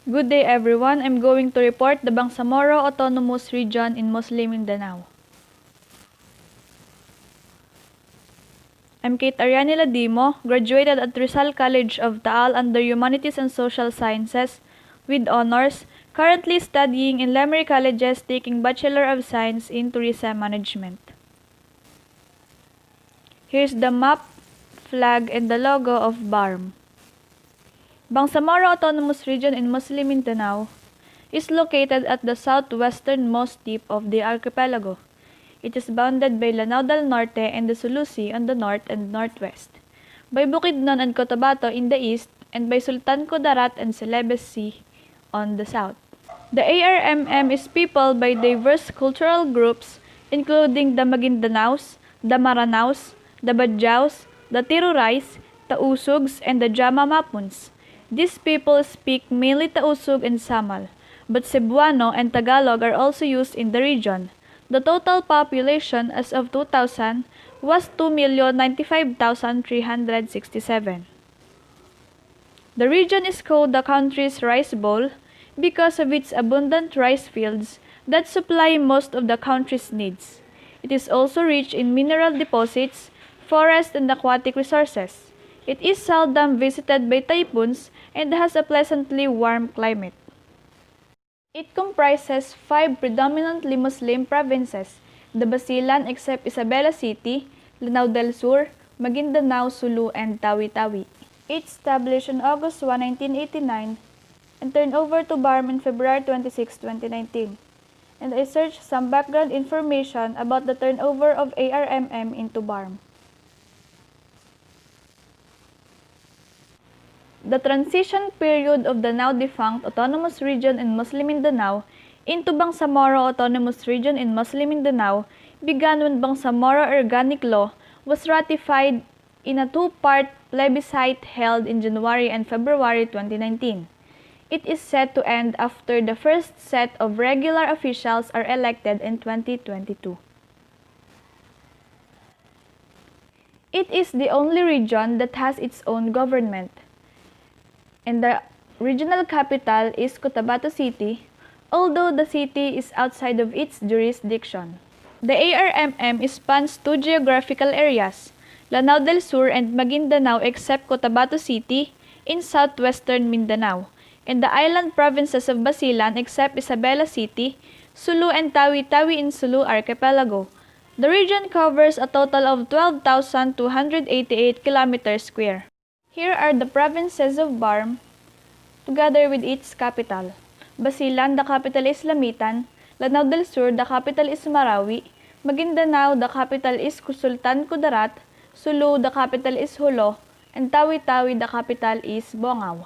Good day everyone, I'm going to report the Bangsamoro Autonomous Region in Muslim Mindanao. I'm Kate Ariani Ladimo, graduated at Rizal College of Taal under Humanities and Social Sciences with honors, currently studying in Lemery Colleges taking Bachelor of Science in Tourism Management. Here's the map, flag, and the logo of BARM. Bangsamoro Autonomous Region in Muslim Mindanao is located at the southwesternmost tip of the archipelago. It is bounded by Lanao del Norte and the Sulu Sea on the north and northwest, by Bukidnon and Cotabato in the east, and by Sultan Kudarat and Celebes Sea on the south. The ARMM is peopled by diverse cultural groups including the Magindanaos, the Maranaos, the Badjaos, the Tirurais, Tausugs, and the Jama Mapuns. These people speak mainly Tausug and Samal, but Cebuano and Tagalog are also used in the region. The total population as of 2000 was 2,095,367. The region is called the country's rice bowl because of its abundant rice fields that supply most of the country's needs. It is also rich in mineral deposits, forest, and aquatic resources. It is seldom visited by typhoons and has a pleasantly warm climate. It comprises 5 predominantly Muslim provinces, the Basilan except Isabela City, Lanao del Sur, Maguindanao, Sulu, and Tawi-Tawi. It established on August 1, 1989 and turned over to BARM on February 26, 2019. And I searched some background information about the turnover of ARMM into BARM. The transition period of the now defunct Autonomous Region in Muslim Mindanao into Bangsamoro Autonomous Region in Muslim Mindanao began when Bangsamoro Organic Law was ratified in a two-part plebiscite held in January and February 2019. It is set to end after the first set of regular officials are elected in 2022. It is the only region that has its own government, and the regional capital is Cotabato City, although the city is outside of its jurisdiction. The ARMM spans two geographical areas, Lanao del Sur and Maguindanao except Cotabato City in southwestern Mindanao, and the island provinces of Basilan except Isabela City, Sulu and Tawi-Tawi in Sulu Archipelago. The region covers a total of 12,288 kilometers square. Here are the provinces of BARM, together with its capital. Basilan, the capital is Lamitan. Lanao del Sur, the capital is Marawi. Maguindanao, the capital is Sultan Kudarat. Sulu, the capital is Hulo. And Tawi-Tawi, the capital is Bongao.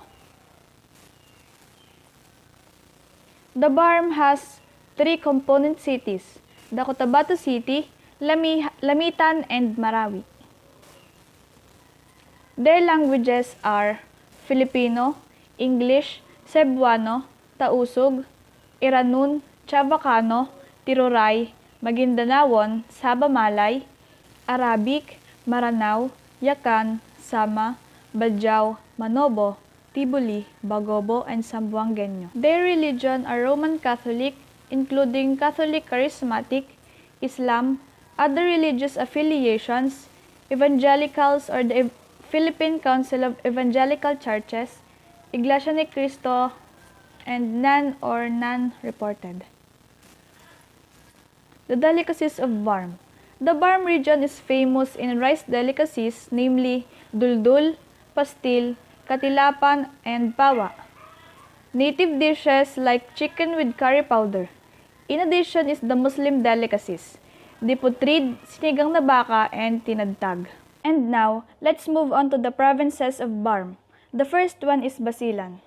The BARM has 3 component cities, the Cotabato City, Lamitan, and Marawi. Their languages are Filipino, English, Cebuano, Tausug, Iranun, Chavacano, Tiruray, Magindanaon, Saba-Malay, Arabic, Maranao, Yakan, Sama, Badjao, Manobo, Tibuli, Bagobo, and Sambuangueño. Their religion are Roman Catholic, including Catholic Charismatic, Islam, other religious affiliations, Evangelicals or the Philippine Council of Evangelical Churches, Iglesia ni Cristo, and none or non-reported. The delicacies of BARM. The BARM region is famous in rice delicacies, namely duldul, pastil, katilapan, and pawa. Native dishes like chicken with curry powder. In addition is the Muslim delicacies, diputrid, sinigang na baka, and tinadtag. And now, let's move on to the provinces of BARM. The first one is Basilan.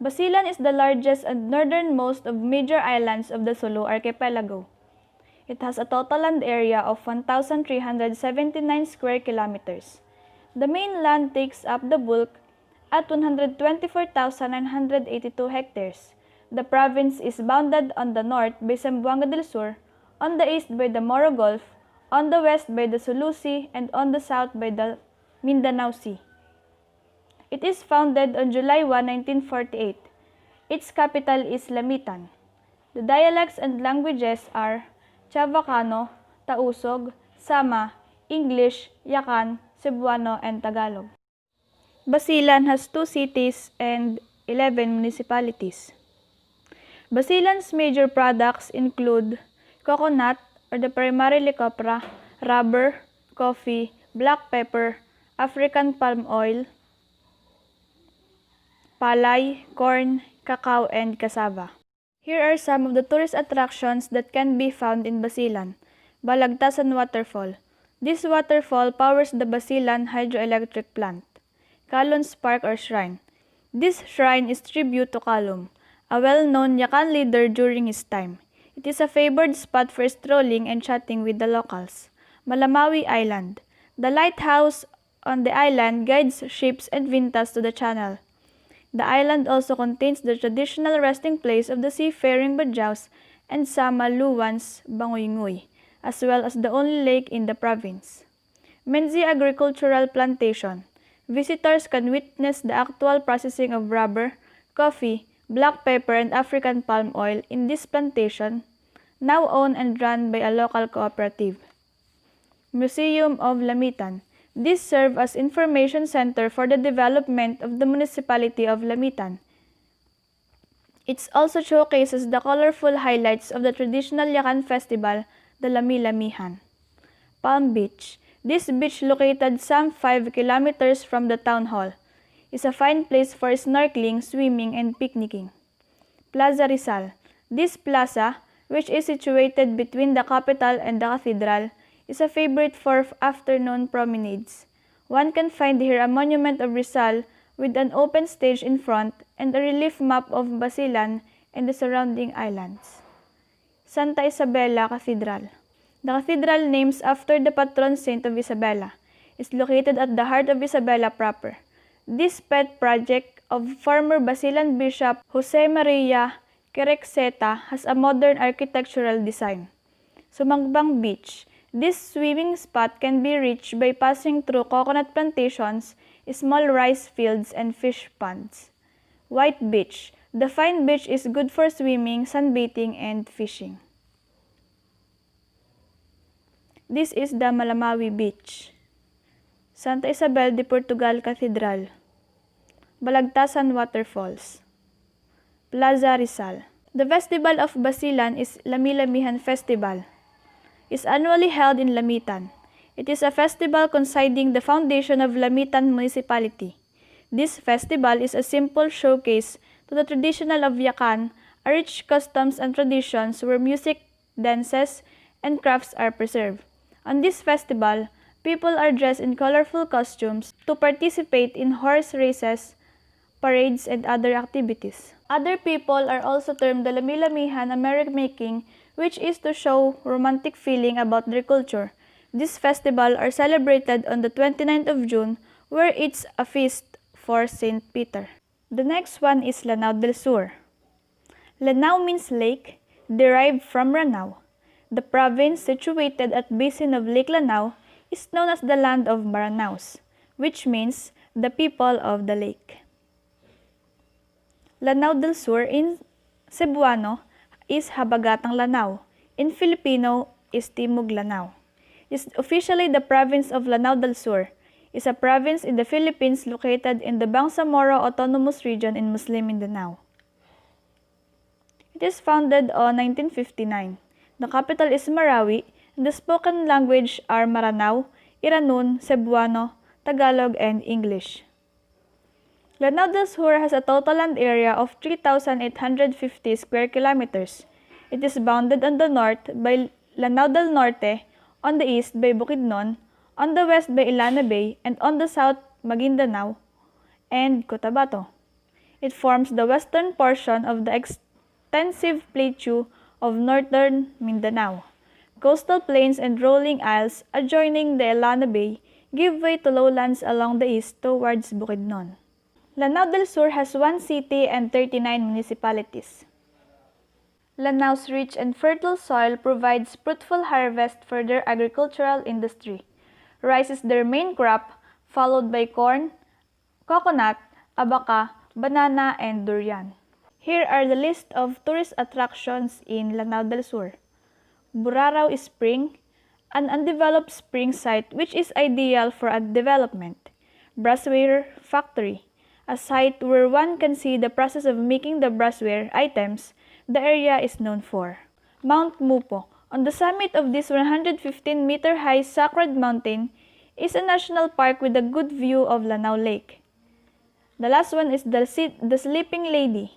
Basilan is the largest and northernmost of major islands of the Sulu Archipelago. It has a total land area of 1,379 square kilometers. The mainland takes up the bulk at 124,982 hectares. The province is bounded on the north by Zamboanga del Sur, on the east by the Moro Gulf, on the west by the Sulu Sea, and on the south by the Mindanao Sea. It is founded on July 1, 1948. Its capital is Lamitan. The dialects and languages are Chavacano, Tausog, Sama, English, Yakan, Cebuano, and Tagalog. Basilan has 2 cities and 11 municipalities. Basilan's major products include coconut, or the primarily copra, rubber, coffee, black pepper, African palm oil, palay, corn, cacao, and cassava. Here are some of the tourist attractions that can be found in Basilan. Balagtasan Waterfall. This waterfall powers the Basilan hydroelectric plant. Kalon's Park or Shrine. This shrine is tribute to Kalum, a well-known Yakan leader during his time. It is a favored spot for strolling and chatting with the locals. Malamawi Island. The lighthouse on the island guides ships and vintas to the channel. The island also contains the traditional resting place of the seafaring Badjaus and Sama Luwans Bangoyngoy, as well as the only lake in the province. Menzi Agricultural Plantation. Visitors can witness the actual processing of rubber, coffee, black pepper, and African palm oil in this plantation, now owned and run by a local cooperative. Museum of Lamitan. This serves as information center for the development of the municipality of Lamitan. It also showcases the colorful highlights of the traditional Yakan festival, the Lami-Lamihan. Palm Beach. This beach, located some 5 kilometers from the town hall, is a fine place for snorkeling, swimming, and picnicking. Plaza Rizal. This plaza, which is situated between the capital and the cathedral, is a favorite for afternoon promenades. One can find here a monument of Rizal with an open stage in front and a relief map of Basilan and the surrounding islands. Santa Isabela Cathedral. The cathedral, named after the patron saint of Isabela, is located at the heart of Isabela proper. This pet project of former Basilan Bishop Jose Maria Querexeta has a modern architectural design. Sumangbang Beach. This swimming spot can be reached by passing through coconut plantations, small rice fields, and fish ponds. White Beach. The fine beach is good for swimming, sunbathing, and fishing. This is the Malamawi Beach. Santa Isabel de Portugal Cathedral. Balagtasan Waterfalls. Plaza Rizal. The festival of Basilan is Lami-Lamihan Festival. It is annually held in Lamitan. It is a festival coinciding the foundation of Lamitan Municipality. This festival is a simple showcase to the traditional of Yakan, a rich customs and traditions where music, dances, and crafts are preserved. On this festival, people are dressed in colorful costumes to participate in horse races, parades, and other activities. Other people are also termed the Lami-Lamihan Merrymaking, which is to show romantic feeling about their culture. This festival are celebrated on the 29th of June, where it's a feast for Saint Peter. The next one is Lanao del Sur. Lanao means lake, derived from Ranao. The province situated at basin of Lake Lanao is known as the land of Maranaos, which means the people of the lake. Lanao del Sur in Cebuano is Habagatang Lanao. In Filipino is Timog Lanao. It is officially the province of Lanao del Sur. It is a province in the Philippines located in the Bangsamoro Autonomous Region in Muslim Mindanao. It is founded on 1959. The capital is Marawi, and the spoken language are Maranao, Iranun, Cebuano, Tagalog, and English. Lanao del Sur has a total land area of 3,850 square kilometers. It is bounded on the north by Lanao del Norte, on the east by Bukidnon, on the west by Illana Bay, and on the south Maguindanao and Cotabato. It forms the western portion of the extensive plateau of northern Mindanao. Coastal plains and rolling isles adjoining the Illana Bay give way to lowlands along the east towards Bukidnon. Lanao del Sur has 1 city and 39 municipalities. Lanao's rich and fertile soil provides fruitful harvest for their agricultural industry. Rice is their main crop, followed by corn, coconut, abaca, banana, and durian. Here are the list of tourist attractions in Lanao del Sur. Burarao Spring, an undeveloped spring site which is ideal for a development. Brassware Factory, a site where one can see the process of making the brassware items the area is known for. Mount Mupo, on the summit of this 115-meter-high sacred mountain, is a national park with a good view of Lanao Lake. The last one is the Sleeping Lady,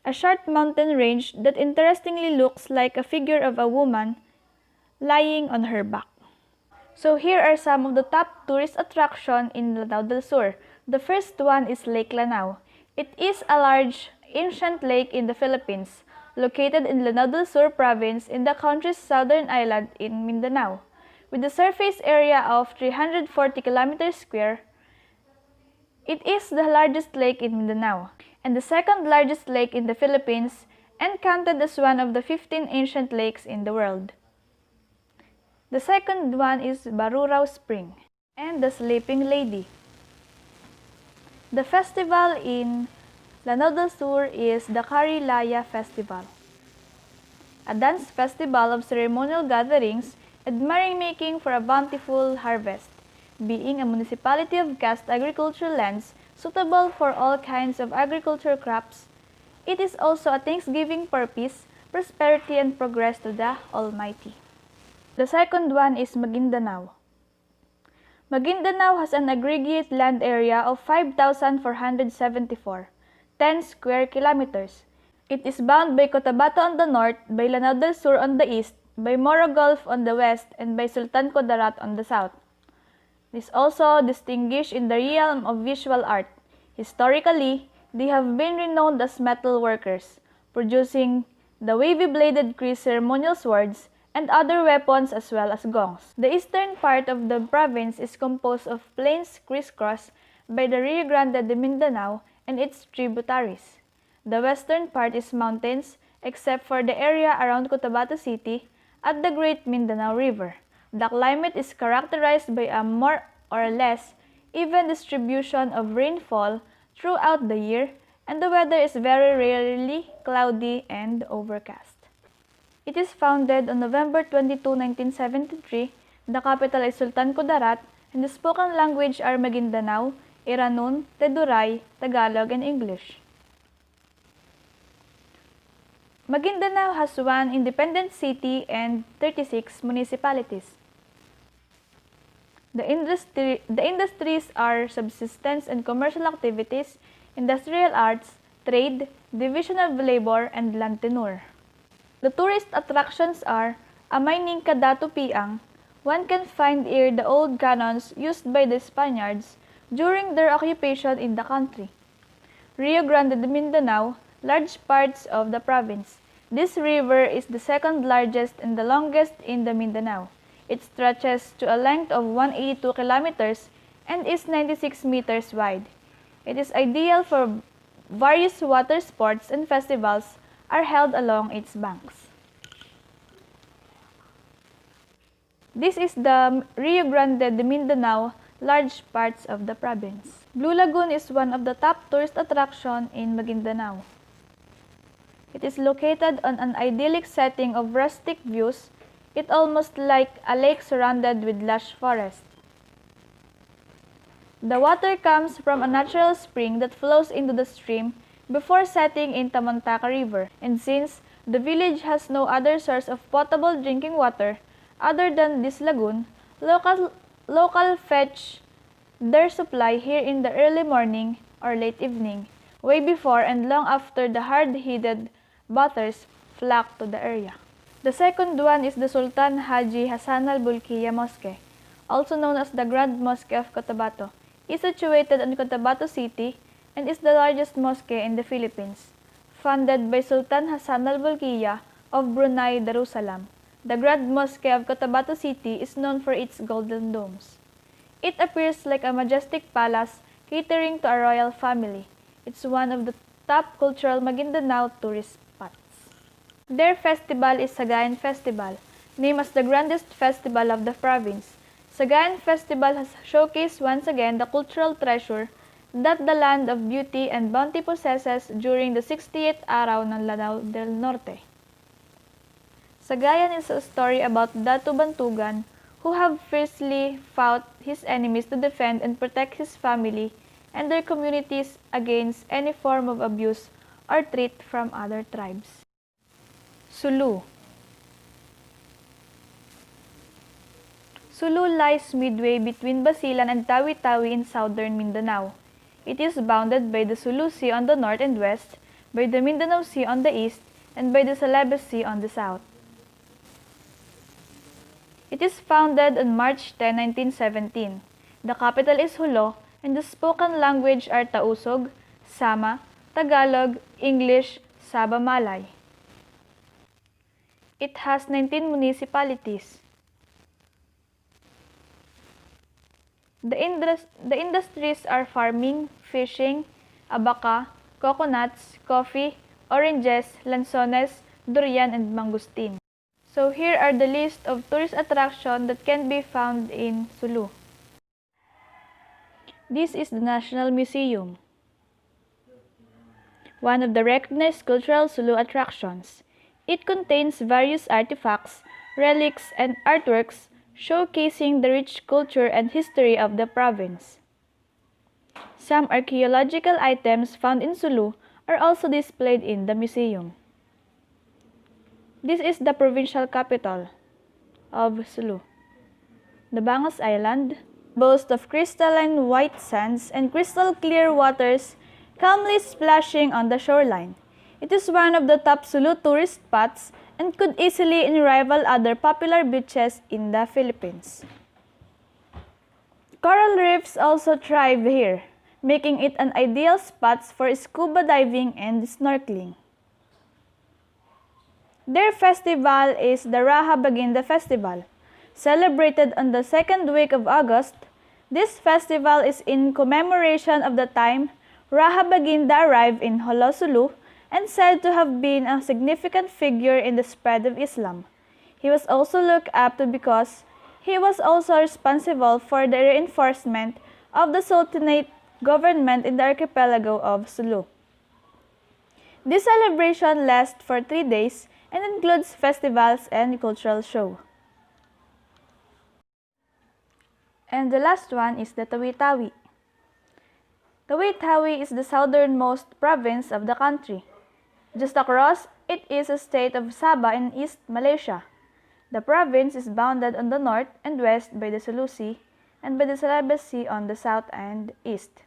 a short mountain range that interestingly looks like a figure of a woman lying on her back. So here are some of the top tourist attractions in Lanao del Sur. The first one is Lake Lanao. It is a large, ancient lake in the Philippines, located in Lanao del Sur province in the country's southern island in Mindanao. With a surface area of 340 kilometers square, it is the largest lake in Mindanao and the second largest lake in the Philippines and counted as one of the 15 ancient lakes in the world. The second one is Burarao Spring and the Sleeping Lady. The festival in Lanao del Sur is the Karilaya Festival, a dance festival of ceremonial gatherings and merrymaking for a bountiful harvest. Being a municipality of vast agricultural lands suitable for all kinds of agricultural crops, it is also a thanksgiving for peace, prosperity, and progress to the Almighty. The second one is Maguindanao. Maguindanao has an aggregate land area of 5,474, 10 square kilometers. It is bound by Cotabato on the north, by Lanao del Sur on the east, by Moro Gulf on the west, and by Sultan Kudarat on the south. It is also distinguished in the realm of visual art. Historically, they have been renowned as metal workers, producing the wavy-bladed Cree ceremonial swords and other weapons as well as gongs. The eastern part of the province is composed of plains crisscrossed by the Rio Grande de Mindanao and its tributaries. The western part is mountains except for the area around Cotabato City at the Great Mindanao River. The climate is characterized by a more or less even distribution of rainfall throughout the year, and the weather is very rarely cloudy and overcast. It is founded on November 22, 1973. The capital is Sultan Kudarat, and the spoken language are Maguindanao, Iranon, Teduray, Tagalog, and English. Maguindanao has one independent city and 36 municipalities. The industries are subsistence and commercial activities, industrial arts, trade, division of labor, and land tenure. The tourist attractions are Amay Ningka Datu Piang. One can find here the old cannons used by the Spaniards during their occupation in the country. Rio Grande de Mindanao, large parts of the province. This river is the second largest and the longest in the Mindanao. It stretches to a length of 182 kilometers and is 96 meters wide. It is ideal for various water sports and festivals are held along its banks. This is the Rio Grande de Mindanao, large parts of the province. Blue Lagoon is one of the top tourist attractions in Maguindanao. It is located on an idyllic setting of rustic views. It almost like a lake surrounded with lush forest. The water comes from a natural spring that flows into the stream before setting in Tamontaka River, and since the village has no other source of potable drinking water other than this lagoon, local fetch their supply here in the early morning or late evening, way before and long after the hard-headed bathers flock to the area. The second one is the Sultan Haji Hassan al-Bolkiah Mosque, also known as the Grand Mosque of Cotabato. It is situated in Cotabato City and is the largest mosque in the Philippines, funded by Sultan Hassan al-Bolkiah of Brunei Darussalam. The Grand Mosque of Cotabato City is known for its golden domes. It appears like a majestic palace catering to a royal family. It's one of the top cultural Maguindanao tourist spots. Their festival is Sagayan Festival, named as the grandest festival of the province. Sagayan Festival has showcased once again the cultural treasure that the land of beauty and bounty possesses during the 60th araw ng Lanao del Norte. Sagayan is a story about Datu Bantugan who have fiercely fought his enemies to defend and protect his family and their communities against any form of abuse or threat from other tribes. Sulu. Sulu lies midway between Basilan and Tawi-Tawi in southern Mindanao. It is bounded by the Sulu Sea on the north and west, by the Mindanao Sea on the east, and by the Celebes Sea on the south. It is founded on March 10, 1917. The capital is Hulo, and the spoken language are Tausug, Sama, Tagalog, English, Saba-Malay. It has 19 municipalities. The industries are farming, fishing, abaca, coconuts, coffee, oranges, lanzones, durian, and mangustin. So here are the list of tourist attractions that can be found in Sulu. This is the National Museum, one of the recognized cultural Sulu attractions. It contains various artifacts, relics, and artworks showcasing the rich culture and history of the province. Some archaeological items found in Sulu are also displayed in the museum. This is the provincial capital of Sulu. The Bangas Island boasts of crystalline white sands and crystal clear waters calmly splashing on the shoreline. It is one of the top Sulu tourist spots and could easily rival other popular beaches in the Philippines. Coral reefs also thrive here, making it an ideal spot for scuba diving and snorkeling. Their festival is the Raha Baginda Festival. Celebrated on the second week of August, this festival is in commemoration of the time Raha Baginda arrived in Holo, Sulu, and said to have been a significant figure in the spread of Islam. He was also looked up to because he was also responsible for the reinforcement of the Sultanate government in the archipelago of Sulu. This celebration lasts for 3 days and includes festivals and cultural show. And the last one is the Tawi-Tawi. Tawi-Tawi is the southernmost province of the country. Just across, it is a state of Sabah in East Malaysia. The province is bounded on the north and west by the Sulu Sea and by the Celebes Sea on the south and east.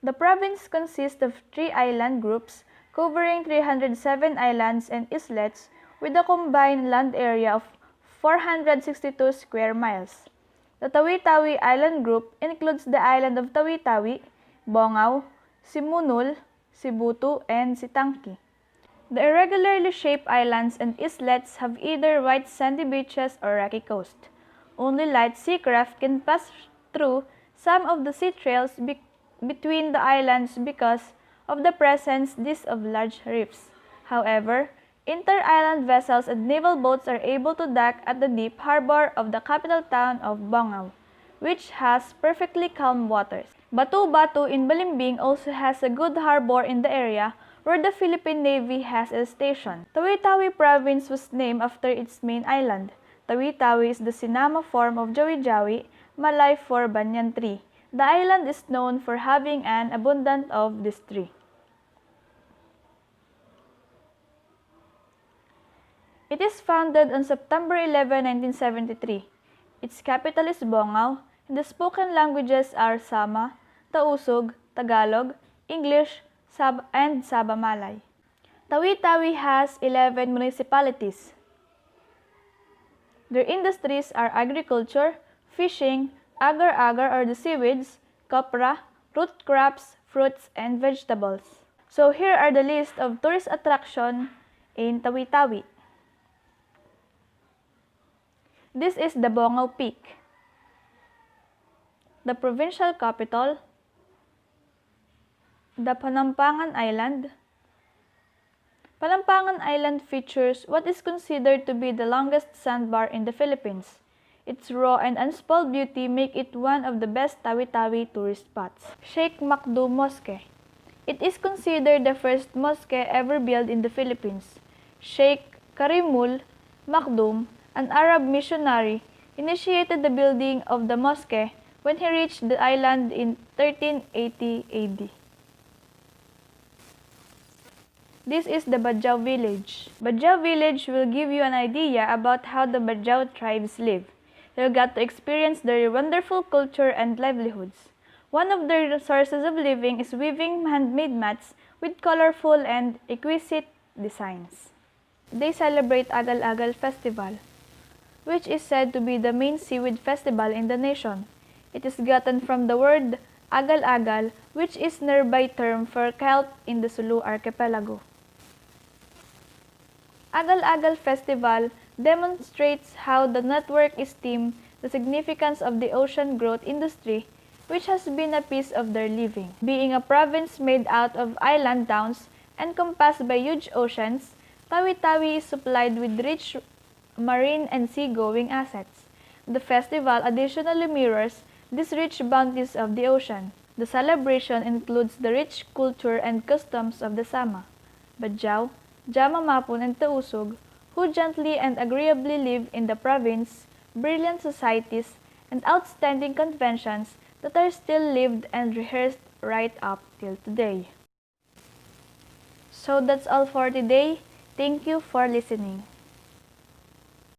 The province consists of 3 island groups covering 307 islands and islets with a combined land area of 462 square miles. The Tawi-Tawi Island Group includes the island of Tawi-Tawi, Bongao, Simunul, Sibutu, and Sitangki. The irregularly shaped islands and islets have either white sandy beaches or rocky coast. Only light seacraft can pass through some of the sea trails between the islands because of the presence of large reefs. However, inter-island vessels and naval boats are able to dock at the deep harbor of the capital town of Bongao, which has perfectly calm waters. Batu-Batu in Balimbing also has a good harbor in the area where the Philippine Navy has a station. Tawi-Tawi province was named after its main island. Tawi-Tawi is the Sinama form of Jawi-Jawi, Malay for banyan tree. The island is known for having an abundance of this tree. It is founded on September 11, 1973. Its capital is Bongao, and the spoken languages are Sama, Tausug, Tagalog, English, and Saba-Malay. Tawi-Tawi has 11 municipalities. Their industries are agriculture, fishing, agar-agar or the seaweeds, copra, root crops, fruits, and vegetables. So here are the list of tourist attractions in Tawi-Tawi. This is the Bongao Peak, the provincial capital, the Panampangan Island. Panampangan Island features what is considered to be the longest sandbar in the Philippines. Its raw and unspoiled beauty make it one of the best Tawi-Tawi tourist spots. Sheikh Makdoum Mosque. It is considered the first mosque ever built in the Philippines. Sheikh Karimul Makdoum, an Arab missionary, initiated the building of the mosque when he reached the island in 1380 AD. This is the Bajau village. Bajau village will give you an idea about how the Bajau tribes live. You'll get to experience their wonderful culture and livelihoods. One of their sources of living is weaving handmade mats with colorful and exquisite designs. They celebrate Agal-Agal Festival, which is said to be the main seaweed festival in the nation. It is gotten from the word Agal-Agal, which is nearby term for kelp in the Sulu archipelago. Agal-Agal Festival demonstrates how the network esteem the significance of the ocean growth industry, which has been a piece of their living. Being a province made out of island towns encompassed by huge oceans, Tawi-Tawi is supplied with rich marine and sea-going assets. The festival additionally mirrors these rich bounties of the ocean. The celebration includes the rich culture and customs of the Sama, Bajau, Jama Mapun, and Tausug, who gently and agreeably live in the province, brilliant societies, and outstanding conventions that are still lived and rehearsed right up till today. So that's all for today. Thank you for listening.